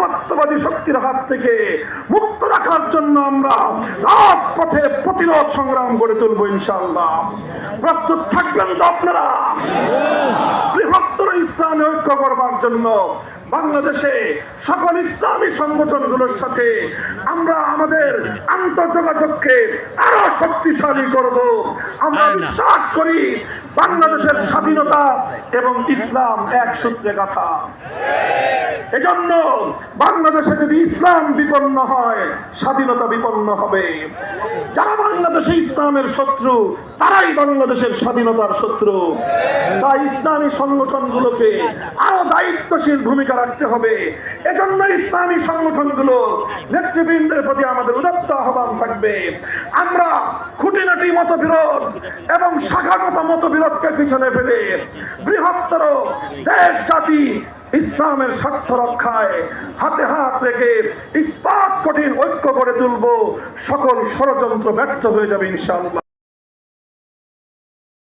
আধিপত্যবাদী শক্তির হাত থেকে মুক্ত রাখার জন্য আমরা রাজপথে প্রতিরোধ সংগ্রাম গড়ে তুলবো ইনশাআল্লাহ। প্রস্তুত থাকবেন তো আপনারা বৃহত্তর ইসলামী ঐক্য করবার জন্য? বাংলাদেশে সকল ইসলামী সংগঠনগুলোর সাথে আমরা আমাদের আন্তঃযোগাযোগকে আরো শক্তিশালী করব। আমরা বিশ্বাস করি বাংলাদেশের স্বাধীনতা এবং ইসলাম এক সূত্রে গাঁথা। এজন্য বাংলাদেশে যদি ইসলাম বিপন্ন হয়, স্বাধীনতা বিপন্ন হবে। যারা বাংলাদেশে ইসলামের শত্রু, তারাই বাংলাদেশের স্বাধীনতার শত্রু। তাই ইসলামী সংগঠনগুলোকে আরো দায়িত্বশীল ভূমিকা রাখতে হবে। এজন্য ইসলামী সংগঠনগুলো নেতৃবৃন্দের প্রতি আমাদের উদাত্ত আহ্বান থাকবে, আমরা খুঁটিনাটি মতবিরোধ এবং শাখাগত মতবিরোধকে পিছনে ফেলে বৃহত্তর দেশ জাতি ইসলামের স্বার্থ রক্ষায় হাতে হাত রেখে ইস্পাত কঠিন ঐক্য করে তুলব। সকল ষড়যন্ত্র ব্যর্থ হয়ে যাবে ইনশাআল্লাহ।